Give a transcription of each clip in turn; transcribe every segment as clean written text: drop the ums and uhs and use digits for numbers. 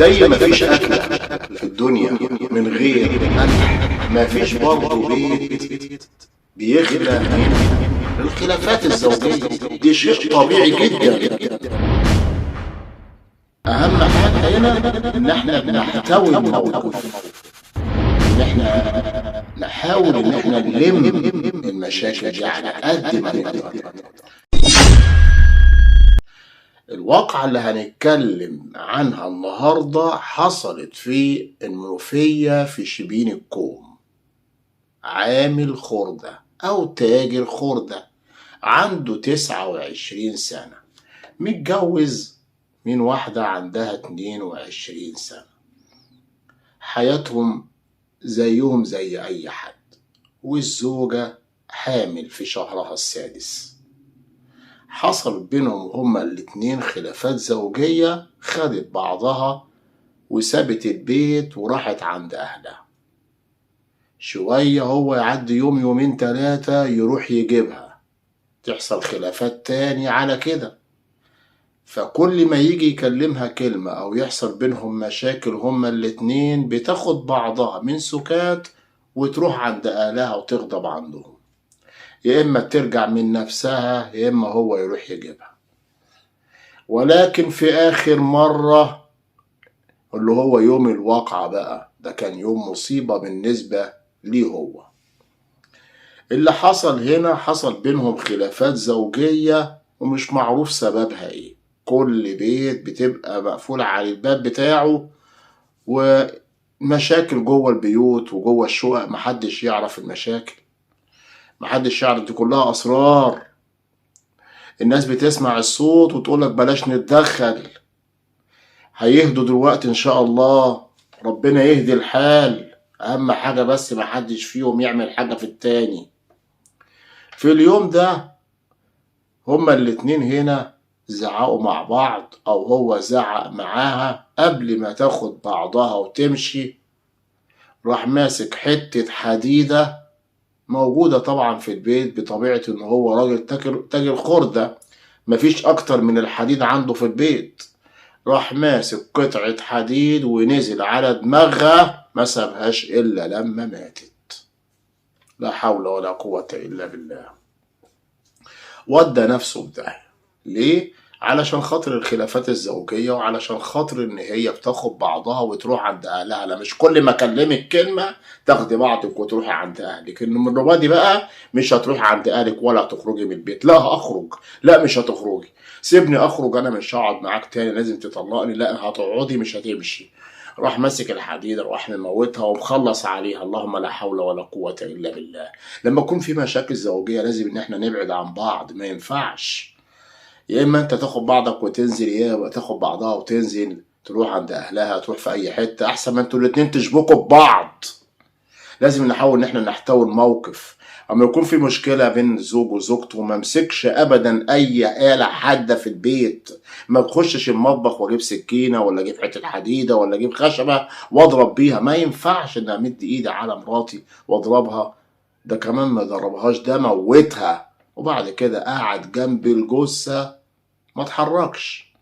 زي ما فيش أكلة في الدنيا من غير ملح، ما فيش برضه بيت بيخلى من الخلافات الزوجية. دي شيء طبيعي جدا. أهم حاجة هنا إن احنا بنحتوي الموقف، إن احنا نحاول إن احنا نلم المشاكل دي على قد ما نقدر. الواقعة اللي هنتكلم عنها النهاردة حصلت في المنوفية في شبين الكوم. عامل خردة أو تاجر خردة عنده 29 سنة، متجوز من واحدة عندها 22 سنة. حياتهم زيهم زي أي حد، والزوجة حامل في شهرها السادس. حصل بينهم هما الاتنين خلافات زوجية، خدت بعضها وسابت البيت وراحت عند أهلها. شوية هو يعدي يوم يومين 3 يروح يجيبها، تحصل خلافات تاني على كده. فكل ما يجي يكلمها كلمة أو يحصل بينهم مشاكل هما الاتنين، بتاخد بعضها من سكات وتروح عند أهلها وتغضب عندهم، يا إما ترجع من نفسها يا إما هو يروح يجيبها. ولكن في آخر مرة اللي هو يوم الواقعة بقى، ده كان يوم مصيبة بالنسبة ليه هو. اللي حصل هنا، حصل بينهم خلافات زوجية ومش معروف سببها ايه. كل بيت بتبقى مقفول على الباب بتاعه، ومشاكل جوه البيوت وجوه الشقق، محدش يعرف المشاكل، محدش يعرف، دي كلها أسرار. الناس بتسمع الصوت وتقولك بلاش نتدخل، هيهدوا دلوقتي إن شاء الله، ربنا يهدي الحال. أهم حاجة بس محدش فيهم يعمل حاجة في التاني. في اليوم ده هما الاتنين هنا زعقوا مع بعض، أو هو زعق معاها قبل ما تاخد بعضها وتمشي. راح ماسك حتة حديدة موجودة طبعا في البيت، بطبيعة إن هو راجل تاجر خردة، مفيش أكتر من الحديد عنده في البيت. راح ماسك قطعة حديد ونزل على دماغها، ما سابهاش إلا لما ماتت. لا حول ولا قوة إلا بالله. ودى نفسه بداية. ليه؟ علشان خاطر الخلافات الزوجية، وعلشان خاطر إن هي بتاخد بعضها وتروح عند أهلها. لا، مش كل ما أكلمك كلمة تاخدي بعضك وتروحي عند أهلك. إن المرة دي بقى مش هتروحي عند أهلك ولا هتخرجي من البيت. لا هخرج، لا مش هتخرجي، سيبني أخرج، أنا مش هقعد معاك تاني، لازم تطلقني. لا هتقعدي مش هتمشي. راح ماسك الحديد، راح مموتها ومخلص عليها. اللهم لا حول ولا قوة إلا بالله. لما يكون في مشاكل زوجية لازم إن احنا نبعد عن بعض، ما ينفعش. يا إما أنت تاخد بعضك وتنزل، يا إما تاخد بعضها وتنزل تروح عند أهلها، تروح في أي حتة، أحسن ما أنتوا الاتنين تشبكوا ببعض. لازم نحاول إن احنا نحتوي الموقف. أما يكون في مشكلة بين زوج وزوجته، ما امسكش أبدا أي آلة حادة في البيت. ما تخشش المطبخ وأجيب سكينة ولا أجيب حتة حديدة ولا أجيب خشبة وأضرب بيها. ما ينفعش إن أمد إيدي على مراتي وأضربها. ده كمان ما ضربهاش، ده موتها، وبعد كده قعد جنب الجثة ما اتحركش.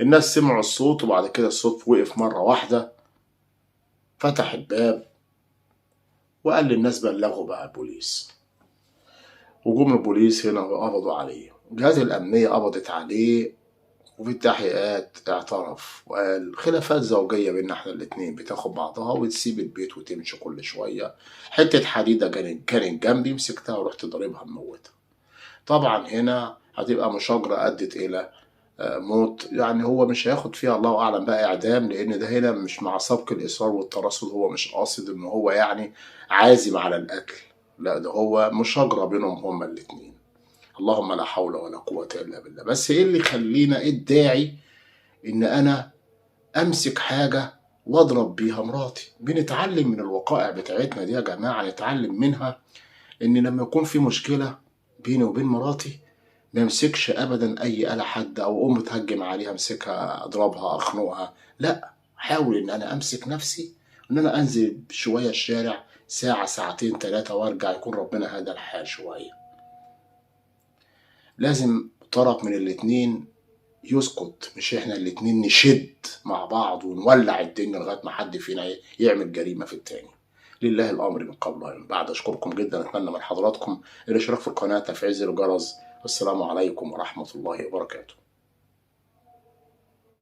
الناس سمعوا الصوت، وبعد كده الصوت وقف مرة واحدة. فتح الباب وقال للناس بلغوا بقى البوليس. وجم البوليس هنا وقبضوا عليه، الجهات الأمنية قبضت عليه، وفي التحقيقات اعترف وقال خلافات زوجية بيننا احنا الاتنين، بتاخد بعضها وتسيب البيت وتمشي كل شوية. حتة حديدة كانت جنبي، مسكتها ورحت ضاربها مموتها. طبعا هنا هتبقى مشاجرة أدت إلى موت. يعني هو مش هياخد فيها الله أعلم بقى إعدام، لأن ده هنا مش مع سبق الإصرار والترصد، هو مش قاصد إن هو يعني عازم على القتل، لا ده هو مشاجرة بينهم هما الاتنين. اللهم لا حول ولا قوة إلا بالله. بس إيه اللي يخلينا، إيه الداعي إن أنا أمسك حاجة وأضرب بيها مراتي؟ بنتعلم من الوقائع بتاعتنا دي يا جماعة، نتعلم منها إن لما يكون في مشكلة بيني وبين مراتي، ما امسكش ابدا اي آلة حادة او اقوم متهجم عليها امسكها اضربها اخنقها. لا، حاول ان انا امسك نفسي، ان انا انزل شوية الشارع ساعة ساعتين 3 وارجع، يكون ربنا هدى الحال شوية. لازم طرف من الاتنين يسكت، مش احنا الاتنين نشد مع بعض ونولع الدنيا لغايه ما حد فينا يعمل جريمه في التاني. لله الامر من قبل ومن بعد. اشكركم جدا، اتمنى من حضراتكم الاشتراك في القناه، تفعيل زر الجرس. السلام عليكم ورحمه الله وبركاته.